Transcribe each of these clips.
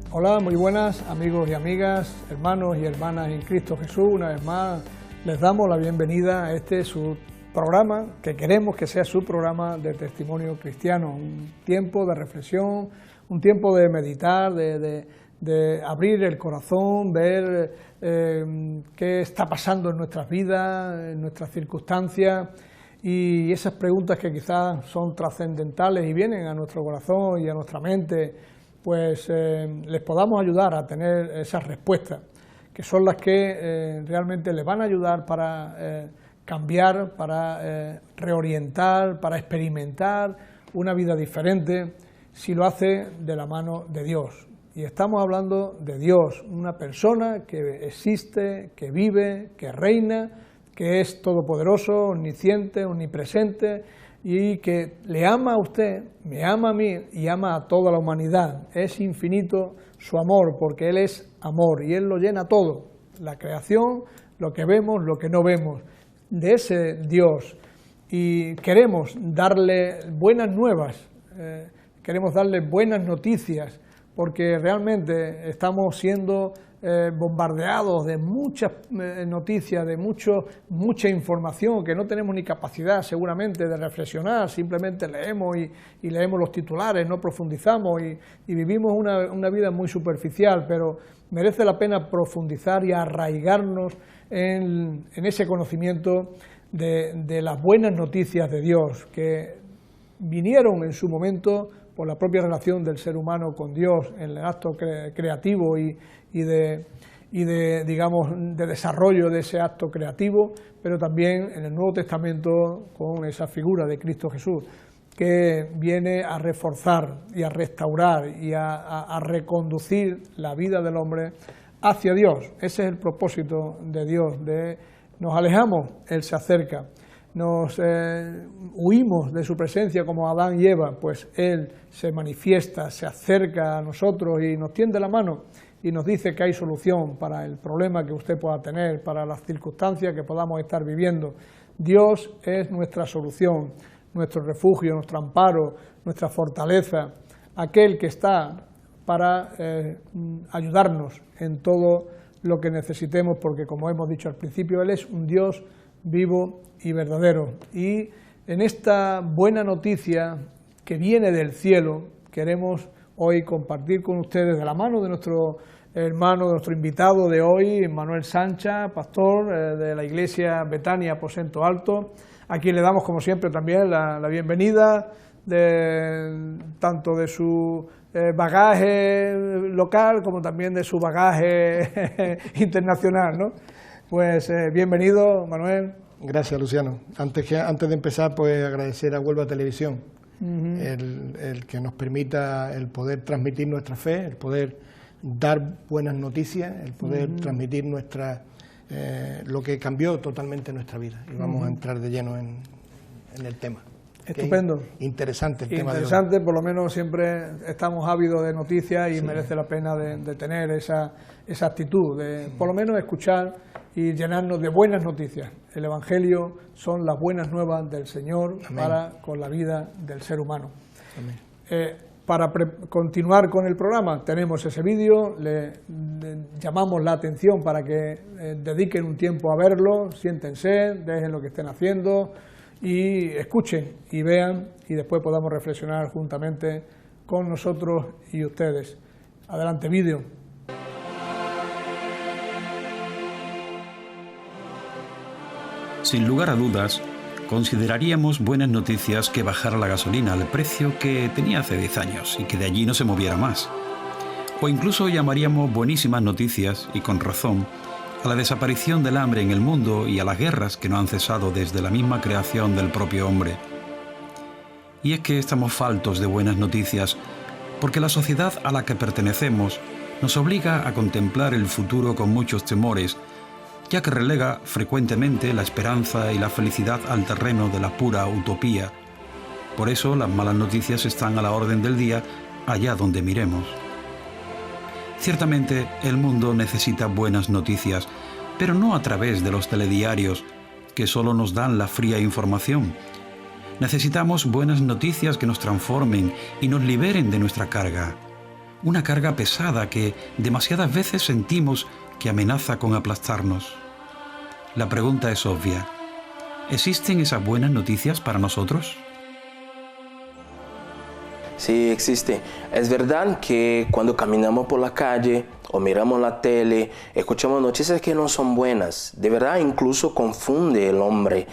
Hola, muy buenas amigos y amigas, hermanos y hermanas en Cristo Jesús. Una vez más les damos la bienvenida a este su programa, que queremos que sea su programa de testimonio cristiano. Un tiempo de reflexión, un tiempo de meditar, de abrir el corazón, ver qué está pasando en nuestras vidas, en nuestras circunstancias, y esas preguntas que quizás son trascendentales y vienen a nuestro corazón y a nuestra mente, pues les podamos ayudar a tener esas respuestas, que son las que realmente les van a ayudar para cambiar, para reorientar, para experimentar una vida diferente, si lo hace de la mano de Dios. Y estamos hablando de Dios, una persona que existe, que vive, que reina, que es todopoderoso, omnisciente, omnipresente, y que le ama a usted, me ama a mí y ama a toda la humanidad. Es infinito su amor, porque Él es amor y Él lo llena todo, la creación, lo que vemos, lo que no vemos, de ese Dios. Y queremos darle buenas nuevas, queremos darle buenas noticias, porque realmente estamos siendo bombardeados de muchas noticias, de mucha información, que no tenemos ni capacidad seguramente de reflexionar, simplemente leemos y leemos los titulares, no profundizamos y vivimos una vida muy superficial, pero merece la pena profundizar y arraigarnos en ese conocimiento de las buenas noticias de Dios, que vinieron en su momento por la propia relación del ser humano con Dios en el acto creativo y de desarrollo de ese acto creativo, pero también en el Nuevo Testamento con esa figura de Cristo Jesús, que viene a reforzar y a restaurar y a reconducir la vida del hombre hacia Dios. Ese es el propósito de Dios, nos alejamos, Él se acerca. Nos huimos de su presencia como Adán y Eva, pues Él se manifiesta, se acerca a nosotros y nos tiende la mano y nos dice que hay solución para el problema que usted pueda tener, para las circunstancias que podamos estar viviendo. Dios es nuestra solución, nuestro refugio, nuestro amparo, nuestra fortaleza, aquel que está para ayudarnos en todo lo que necesitemos, porque como hemos dicho al principio, Él es un Dios vivo y verdadero. Y en esta buena noticia que viene del cielo, queremos hoy compartir con ustedes de la mano de nuestro hermano, de nuestro invitado de hoy, Manuel Sancha, pastor de la iglesia Betania Aposento Alto, a quien le damos como siempre también la bienvenida, tanto de su bagaje local como también de su bagaje internacional, ¿no? Pues bienvenido, Manuel. Gracias, Luciano. Antes de empezar, pues agradecer a Huelva Televisión el que nos permita el poder transmitir nuestra fe, el poder dar buenas noticias, el poder transmitir lo que cambió totalmente nuestra vida. Y vamos a entrar de lleno en el tema. Estupendo. Interesante el tema. Interesante, por lo menos siempre estamos ávidos de noticias y merece la pena de tener esa actitud, de por lo menos escuchar y llenarnos de buenas noticias. El Evangelio son las buenas nuevas del Señor. Amén. Con la vida del ser humano. Para continuar con el programa tenemos ese vídeo, le llamamos la atención para que dediquen un tiempo a verlo, siéntense, dejen lo que estén haciendo y escuchen y vean y después podamos reflexionar juntamente con nosotros y ustedes. Adelante, vídeo. Sin lugar a dudas, consideraríamos buenas noticias que bajara la gasolina al precio que tenía hace 10 años y que de allí no se moviera más. O incluso llamaríamos buenísimas noticias, y con razón, a la desaparición del hambre en el mundo y a las guerras que no han cesado desde la misma creación del propio hombre. Y es que estamos faltos de buenas noticias, porque la sociedad a la que pertenecemos nos obliga a contemplar el futuro con muchos temores, ya que relega frecuentemente la esperanza y la felicidad al terreno de la pura utopía. Por eso las malas noticias están a la orden del día allá donde miremos. Ciertamente el mundo necesita buenas noticias, pero no a través de los telediarios, que solo nos dan la fría información. Necesitamos buenas noticias que nos transformen y nos liberen de nuestra carga. una carga pesada que demasiadas veces sentimos que amenaza con aplastarnos. La pregunta es obvia. ¿Existen esas buenas noticias para nosotros? Sí, existe. Es verdad que cuando caminamos por la calle o miramos la tele, escuchamos noticias que no son buenas. De verdad, incluso confunde el hombre,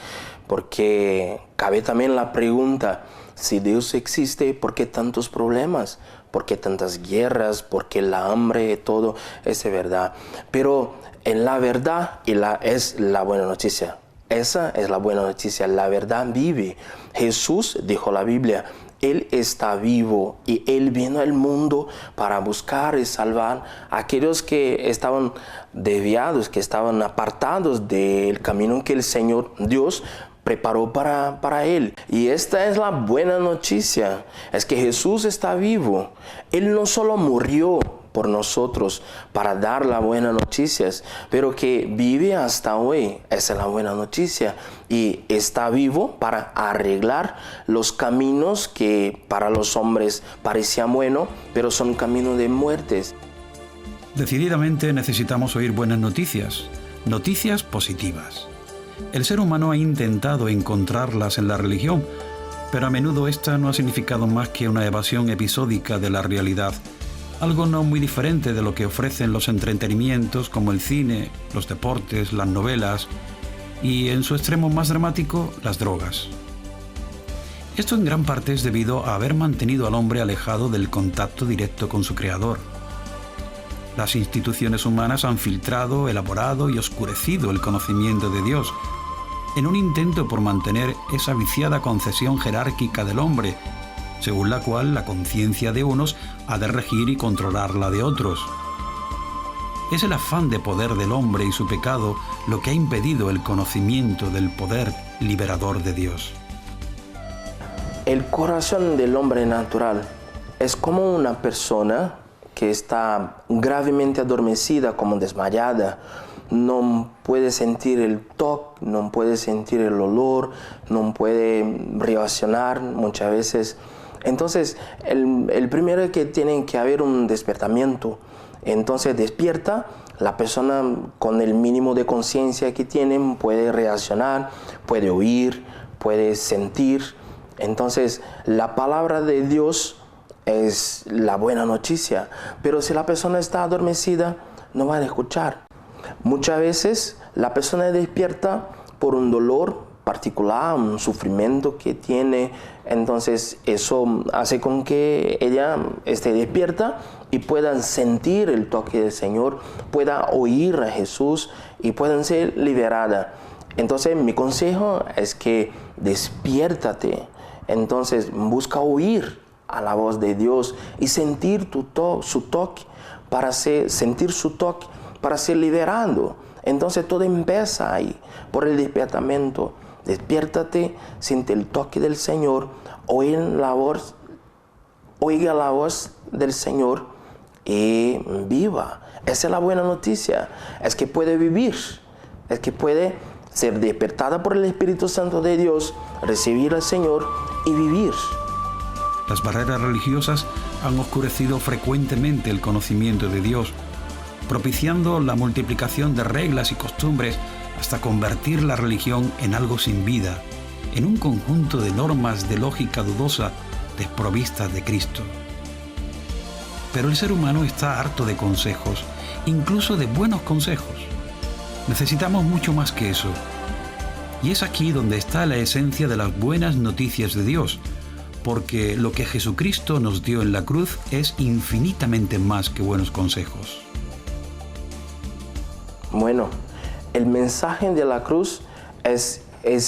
porque cabe también la pregunta, si Dios existe, ¿por qué tantos problemas? ¿Por qué tantas guerras? ¿Por qué la hambre? Todo es de verdad. Pero en la verdad es la buena noticia. Esa es la buena noticia. La verdad vive. Jesús, dijo la Biblia, Él está vivo y Él vino al mundo para buscar y salvar a aquellos que estaban desviados, que estaban apartados del camino que el Señor Dios preparó para Él. Y esta es la buena noticia, es que Jesús está vivo. Él no solo murió por nosotros para dar las buenas noticias, pero que vive hasta hoy. Esa es la buena noticia. Y está vivo para arreglar los caminos que para los hombres parecían buenos, pero son caminos de muertes. Decididamente necesitamos oír buenas noticias, noticias positivas. El ser humano ha intentado encontrarlas en la religión, pero a menudo esta no ha significado más que una evasión episódica de la realidad, algo no muy diferente de lo que ofrecen los entretenimientos como el cine, los deportes, las novelas y, en su extremo más dramático, las drogas. Esto en gran parte es debido a haber mantenido al hombre alejado del contacto directo con su creador. Las instituciones humanas han filtrado, elaborado y oscurecido el conocimiento de Dios, en un intento por mantener esa viciada concepción jerárquica del hombre, según la cual la conciencia de unos ha de regir y controlar la de otros. Es el afán de poder del hombre y su pecado lo que ha impedido el conocimiento del poder liberador de Dios. El corazón del hombre natural es como una persona que está gravemente adormecida, como desmayada. No puede sentir el toque, no puede sentir el olor, no puede reaccionar muchas veces. Entonces, el primero es que tiene que haber un despertamiento. Entonces despierta, la persona con el mínimo de conciencia que tiene puede reaccionar, puede oír, puede sentir. Entonces, la palabra de Dios es la buena noticia, pero si la persona está adormecida, no va a escuchar. Muchas veces la persona despierta por un dolor particular, un sufrimiento que tiene, entonces eso hace con que ella esté despierta y puedan sentir el toque del Señor, pueda oír a Jesús y puedan ser liberada. Entonces mi consejo es que despiértate, entonces busca oír a la voz de Dios y sentir su toque para sentir su toque para ser liberado. Entonces todo empieza ahí, por el despertamiento. Despiértate, siente el toque del Señor, oiga la voz del Señor y viva. Esa es la buena noticia, es que puede vivir, es que puede ser despertada por el Espíritu Santo de Dios, recibir al Señor y vivir. Las barreras religiosas han oscurecido frecuentemente el conocimiento de Dios, propiciando la multiplicación de reglas y costumbres hasta convertir la religión en algo sin vida, en un conjunto de normas de lógica dudosa desprovistas de Cristo. Pero el ser humano está harto de consejos, incluso de buenos consejos. Necesitamos mucho más que eso. Y es aquí donde está la esencia de las buenas noticias de Dios, porque lo que Jesucristo nos dio en la cruz es infinitamente más que buenos consejos. Bueno, el mensaje de la cruz es el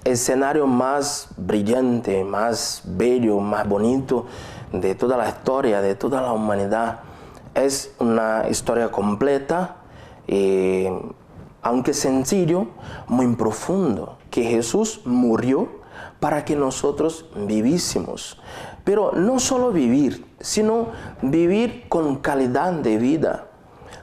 escenario más brillante, más bello, más bonito de toda la historia, de toda la humanidad. Es una historia completa, aunque sencillo, muy profundo, que Jesús murió para que nosotros vivísemos. Pero no solo vivir, sino vivir con calidad de vida.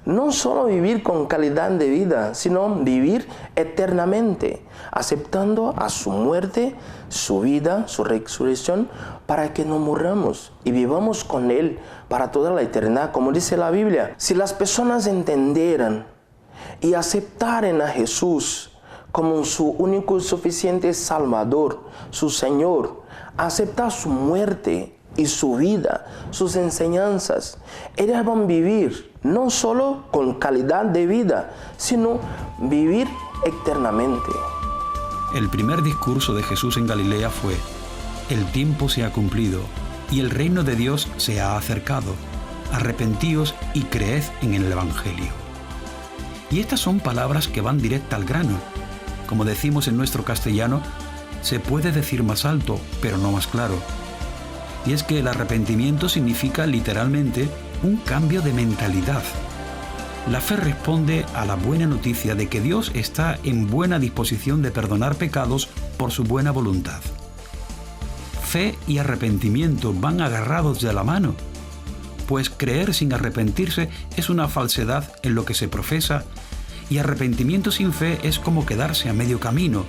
no solo vivir con calidad de vida, sino vivir eternamente, aceptando a su muerte, su vida, su resurrección, para que no muramos y vivamos con Él para toda la eternidad, como dice la Biblia. Si las personas entendieran y aceptaran a Jesús como su único y suficiente Salvador, su Señor, aceptar su muerte y su vida, sus enseñanzas, ellas van a vivir no solo con calidad de vida, sino vivir eternamente. El primer discurso de Jesús en Galilea fue: el tiempo se ha cumplido y el reino de Dios se ha acercado. Arrepentíos y creed en el Evangelio. Y estas son palabras que van directa al grano. Como decimos en nuestro castellano, se puede decir más alto, pero no más claro. Y es que el arrepentimiento significa literalmente un cambio de mentalidad. La fe responde a la buena noticia de que Dios está en buena disposición de perdonar pecados por su buena voluntad. Fe y arrepentimiento van agarrados de la mano, pues creer sin arrepentirse es una falsedad en lo que se profesa, y arrepentimiento sin fe es como quedarse a medio camino,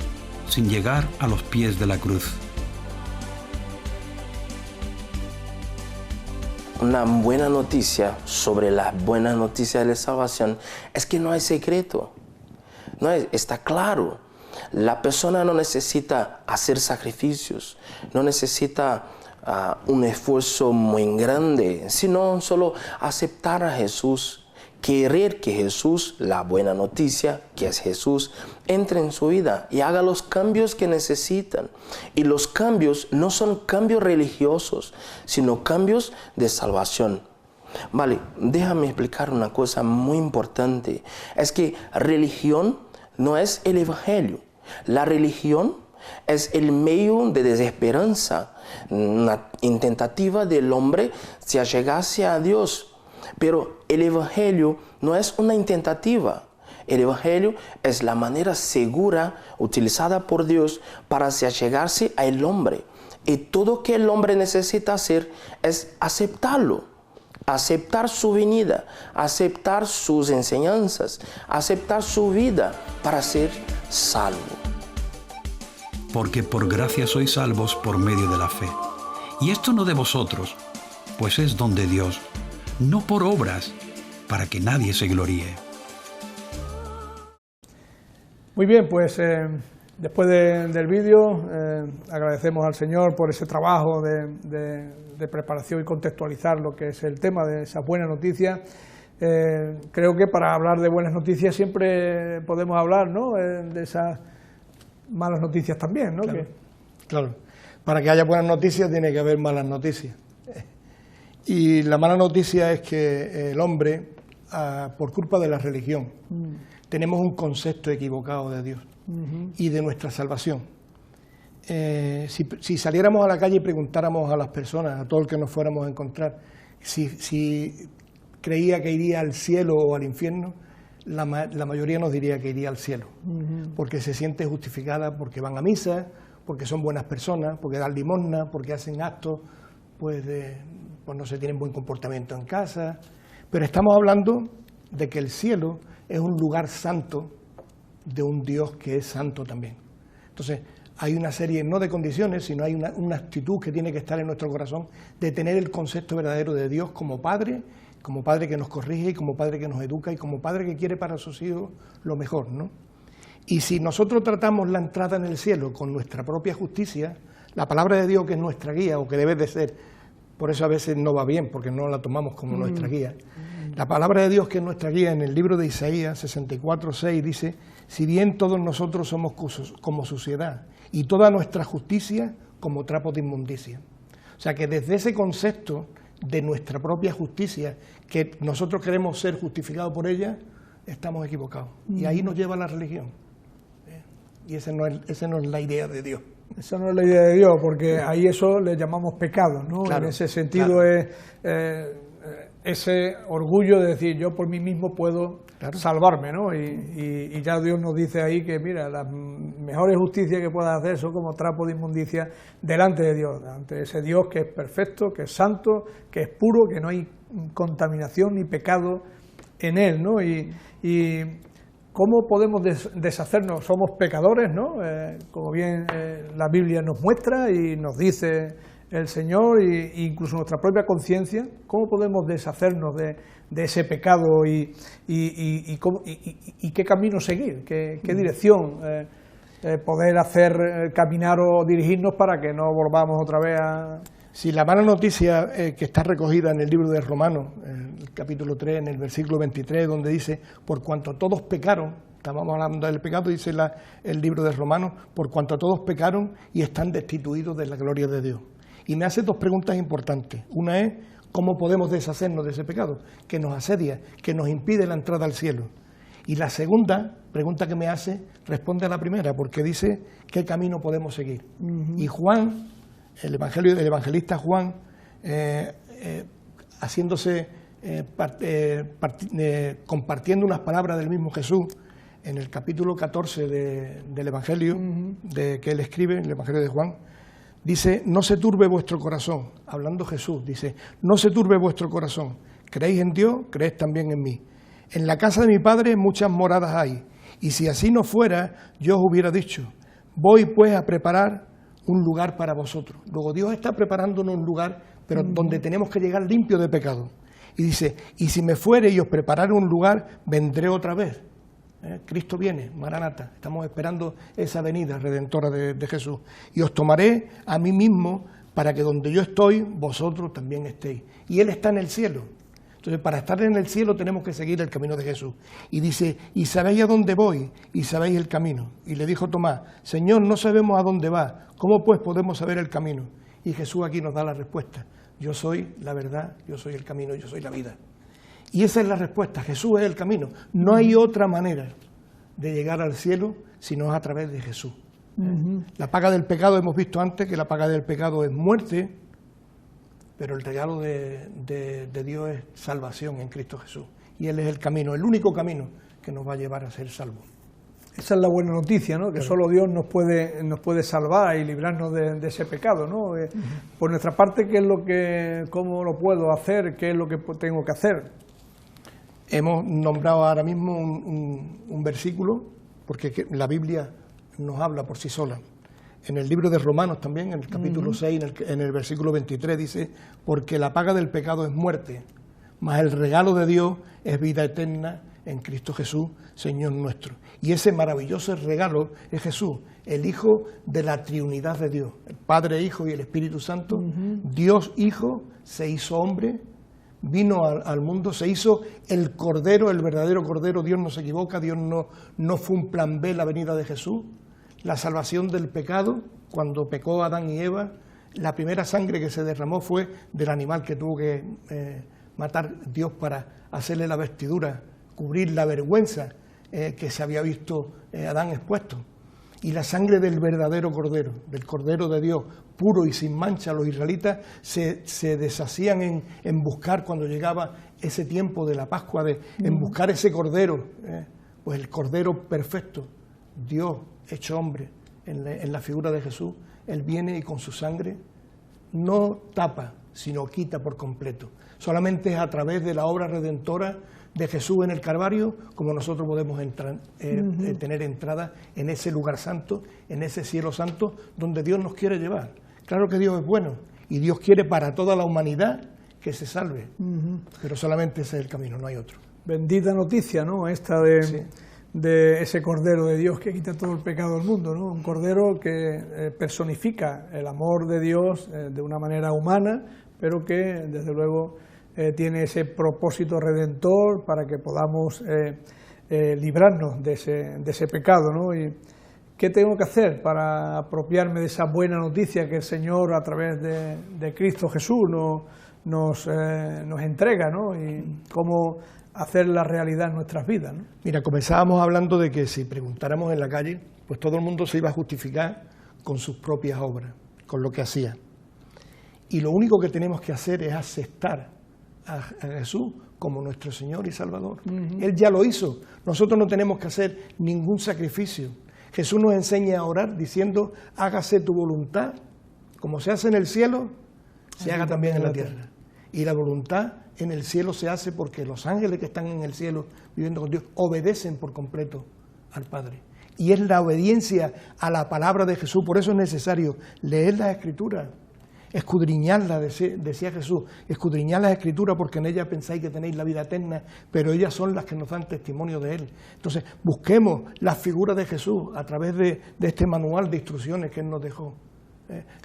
sin llegar a los pies de la cruz. Una buena noticia sobre las buenas noticias de la salvación es que no hay secreto. Está claro. La persona no necesita hacer sacrificios, no necesita un esfuerzo muy grande, sino solo aceptar a Jesús, querer que Jesús, la buena noticia, que es Jesús, entre en su vida y haga los cambios que necesitan. Y los cambios no son cambios religiosos, sino cambios de salvación. Vale, déjame explicar una cosa muy importante. Es que religión no es el Evangelio. La religión es el medio de desesperanza, una intentativa del hombre de allegarse a Dios. Pero el Evangelio no es una intentativa. El Evangelio es la manera segura utilizada por Dios para allegarse al hombre. Y todo que el hombre necesita hacer es aceptarlo. Aceptar su venida, aceptar sus enseñanzas, aceptar su vida para ser salvo. Porque por gracia sois salvos por medio de la fe. Y esto no de vosotros, pues es don de Dios, no por obras, para que nadie se gloríe. Muy bien, pues después del vídeo agradecemos al Señor por ese trabajo de preparación y contextualizar lo que es el tema de esas buenas noticias. Creo que para hablar de buenas noticias siempre podemos hablar, ¿no?, de esas malas noticias también, ¿no? Claro. Para que haya buenas noticias tiene que haber malas noticias. Y la mala noticia es que el hombre, por culpa de la religión, tenemos un concepto equivocado de Dios y de nuestra salvación. Si saliéramos a la calle y preguntáramos a las personas, a todo el que nos fuéramos a encontrar, si creía que iría al cielo o al infierno, la mayoría nos diría que iría al cielo, porque se siente justificada, porque van a misa, porque son buenas personas, porque dan limosna, porque hacen actos, pues no se tienen buen comportamiento en casa. Pero estamos hablando de que el cielo es un lugar santo de un Dios que es santo también. Entonces, hay una serie, no de condiciones, sino hay una actitud que tiene que estar en nuestro corazón de tener el concepto verdadero de Dios como Padre que nos corrige y como Padre que nos educa y como Padre que quiere para sus hijos lo mejor, ¿no? Y si nosotros tratamos la entrada en el cielo con nuestra propia justicia, la palabra de Dios, que es nuestra guía o que debe de ser, por eso a veces no va bien, porque no la tomamos como nuestra guía. La palabra de Dios, que es nuestra guía, en el libro de Isaías 64:6 dice: si bien todos nosotros somos como suciedad y toda nuestra justicia como trapos de inmundicia. O sea que desde ese concepto de nuestra propia justicia, que nosotros queremos ser justificados por ella, estamos equivocados. Y ahí nos lleva la religión. Y esa no es la idea de Dios. Esa no es la idea de Dios, porque ahí eso le llamamos pecado, ¿no? Claro, en ese sentido, claro, es ese orgullo de decir yo por mí mismo puedo, claro, salvarme, ¿no? Y ya Dios nos dice ahí que mira, las mejores justicias que puedas hacer son como trapo de inmundicia delante de Dios, ante ese Dios que es perfecto, que es santo, que es puro, que no hay contaminación ni pecado en Él, ¿no? Y ¿cómo podemos deshacernos? Somos pecadores, ¿no? Como bien la Biblia nos muestra y nos dice el Señor, e incluso nuestra propia conciencia. ¿Cómo podemos deshacernos de ese pecado y qué camino seguir? ¿Qué dirección poder hacer, caminar o dirigirnos para que no volvamos otra vez a...? Si la mala noticia que está recogida en el libro de Romanos, en el capítulo 3, en el versículo 23, donde dice, por cuanto todos pecaron, estábamos hablando del pecado, dice el libro de Romanos, por cuanto todos pecaron y están destituidos de la gloria de Dios. Y me hace dos preguntas importantes. Una es, ¿cómo podemos deshacernos de ese pecado que nos asedia, que nos impide la entrada al cielo? Y la segunda pregunta que me hace responde a la primera, porque dice, ¿qué camino podemos seguir? Y Juan, el evangelista Juan, compartiendo unas palabras del mismo Jesús, en el capítulo 14 del Evangelio que él escribe, el Evangelio de Juan, dice, no se turbe vuestro corazón, hablando Jesús, dice, no se turbe vuestro corazón, creéis en Dios, creed también en mí. En la casa de mi Padre muchas moradas hay, y si así no fuera, yo os hubiera dicho, voy pues a preparar un lugar para vosotros. Luego Dios está preparándonos un lugar, pero donde tenemos que llegar limpio de pecado. Y dice, y si me fuere y os prepararé un lugar, vendré otra vez. Cristo viene, Maranata, estamos esperando esa venida redentora de Jesús. Y os tomaré a mí mismo para que donde yo estoy, vosotros también estéis. Y Él está en el cielo. Entonces, para estar en el cielo tenemos que seguir el camino de Jesús. Y dice, y sabéis a dónde voy, y sabéis el camino. Y le dijo Tomás, Señor, no sabemos a dónde va, ¿cómo pues podemos saber el camino? Y Jesús aquí nos da la respuesta, yo soy la verdad, yo soy el camino, yo soy la vida. Y esa es la respuesta, Jesús es el camino. No hay otra manera de llegar al cielo si no es a través de Jesús. La paga del pecado, hemos visto antes que la paga del pecado es muerte, pero el regalo de Dios es salvación en Cristo Jesús. Y Él es el camino, el único camino que nos va a llevar a ser salvos. Esa es la buena noticia, ¿no? Que solo Dios nos puede salvar y librarnos de ese pecado, ¿no? Por nuestra parte, ¿cómo lo puedo hacer? ¿Qué es lo que tengo que hacer? Hemos nombrado ahora mismo un versículo, porque la Biblia nos habla por sí sola. En el libro de Romanos también, en el capítulo 6, en el versículo 23, dice, porque la paga del pecado es muerte, mas el regalo de Dios es vida eterna en Cristo Jesús, Señor nuestro. Y ese maravilloso regalo es Jesús, el Hijo de la Trinidad de Dios, el Padre, Hijo y el Espíritu Santo. Dios Hijo se hizo hombre, vino al mundo, se hizo el Cordero, el verdadero Cordero. Dios no se equivoca, Dios no fue un plan B la venida de Jesús. La salvación del pecado, cuando pecó Adán y Eva, la primera sangre que se derramó fue del animal que tuvo que matar Dios para hacerle la vestidura, cubrir la vergüenza que se había visto Adán expuesto. Y la sangre del verdadero Cordero, del Cordero de Dios, puro y sin mancha, los israelitas se deshacían en buscar, cuando llegaba ese tiempo de la Pascua, en buscar ese Cordero, pues el Cordero perfecto, Dios hecho hombre en la figura de Jesús. Él viene y con su sangre no tapa, sino quita por completo. Solamente es a través de la obra redentora de Jesús en el Calvario como nosotros podemos tener entrada en ese lugar santo, en ese cielo santo donde Dios nos quiere llevar. Claro que Dios es bueno y Dios quiere para toda la humanidad que se salve, pero solamente ese es el camino, no hay otro. Bendita noticia, ¿no? Esta de ese Cordero de Dios que quita todo el pecado del mundo, ¿no? Un Cordero que personifica el amor de Dios de una manera humana, pero que desde luego tiene ese propósito redentor para que podamos librarnos de ese pecado, ¿no? Y ¿qué tengo que hacer para apropiarme de esa buena noticia que el Señor a través de Cristo Jesús nos entrega, ¿no? Y cómo hacer la realidad en nuestras vidas, ¿no? Mira, comenzábamos hablando de que si preguntáramos en la calle, pues todo el mundo se iba a justificar con sus propias obras, con lo que hacía. Y lo único que tenemos que hacer es aceptar a Jesús como nuestro Señor y Salvador. Él ya lo hizo, nosotros no tenemos que hacer ningún sacrificio. Jesús nos enseña a orar diciendo, hágase tu voluntad, como se hace en el cielo, se haga también en la tierra. Y la voluntad en el cielo se hace porque los ángeles que están en el cielo viviendo con Dios obedecen por completo al Padre. Y es la obediencia a la palabra de Jesús. Por eso es necesario leer las Escrituras, escudriñarlas, decía Jesús, escudriñad las Escrituras porque en ellas pensáis que tenéis la vida eterna, pero ellas son las que nos dan testimonio de Él. Entonces, busquemos las figuras de Jesús a través de este manual de instrucciones que Él nos dejó.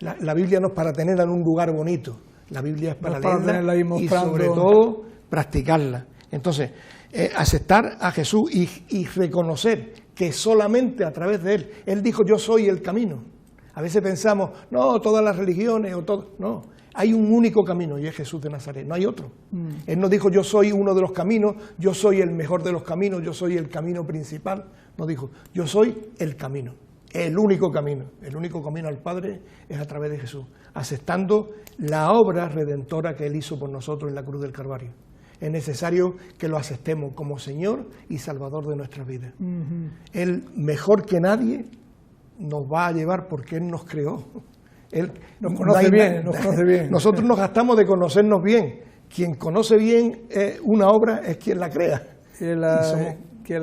La Biblia no es para tenerla en un lugar bonito, la Biblia es para leerla y sobre todo practicarla. Entonces, aceptar a Jesús y reconocer que solamente a través de Él, Él dijo yo soy el camino. A veces pensamos, no, todas las religiones o todo, no, hay un único camino y es Jesús de Nazaret, no hay otro. Él no dijo yo soy uno de los caminos, yo soy el mejor de los caminos, yo soy el camino principal, no dijo, yo soy el camino. El único camino al Padre es a través de Jesús, aceptando la obra redentora que Él hizo por nosotros en la cruz del Calvario. Es necesario que lo aceptemos como Señor y Salvador de nuestras vidas. Él, mejor que nadie, nos va a llevar porque Él nos creó. Él nos conoce bien. Nosotros nos gastamos de conocernos bien. Quien conoce bien una obra es quien la crea. Quien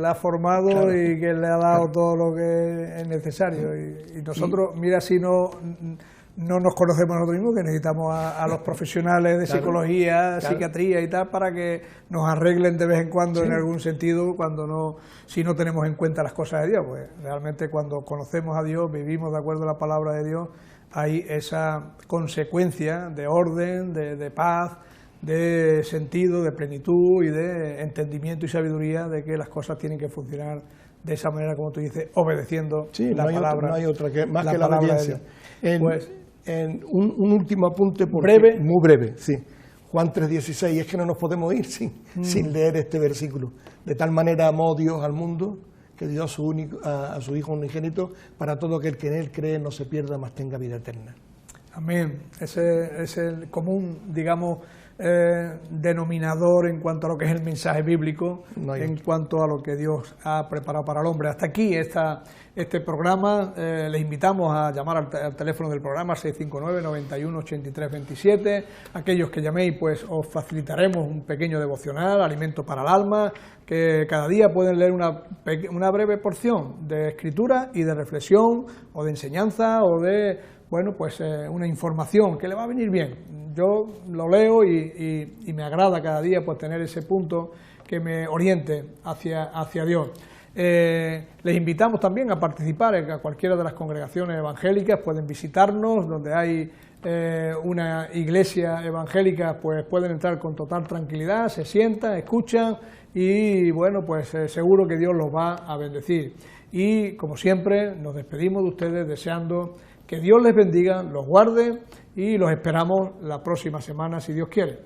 la ha formado, claro, y quien le ha dado todo lo que es necesario. Y nosotros, mira, si no nos conocemos nosotros mismos, que necesitamos a los profesionales de psicología, psiquiatría y tal, para que nos arreglen de vez en cuando en algún sentido, si no tenemos en cuenta las cosas de Dios. Pues realmente cuando conocemos a Dios, vivimos de acuerdo a la palabra de Dios, hay esa consecuencia de orden, de paz, de sentido, de plenitud y de entendimiento y sabiduría de que las cosas tienen que funcionar de esa manera, como tú dices, obedeciendo la palabra. No hay otra más que la obediencia. En un último apunte, ¿breve? Muy breve, sí. Juan 3:16, es que no nos podemos ir sin leer este versículo. De tal manera amó Dios al mundo, que dio a su Hijo unigénito, para todo aquel que en Él cree no se pierda, mas tenga vida eterna. Amén. Ese es el común, digamos, denominador en cuanto a lo que es el mensaje bíblico, en cuanto a lo que Dios ha preparado para el hombre. Hasta aquí este programa. Les invitamos a llamar al teléfono del programa 659-91-83-27. Aquellos que llaméis, pues os facilitaremos un pequeño devocional, alimento para el alma, que cada día pueden leer una breve porción de escritura y de reflexión o de enseñanza o de una información que le va a venir bien. Yo lo leo y me agrada cada día pues tener ese punto que me oriente hacia Dios. Les invitamos también a participar en cualquiera de las congregaciones evangélicas, pueden visitarnos, donde hay una iglesia evangélica, pues pueden entrar con total tranquilidad, se sientan, escuchan y seguro que Dios los va a bendecir. Y como siempre nos despedimos de ustedes deseando que Dios les bendiga, los guarde y los esperamos la próxima semana si Dios quiere.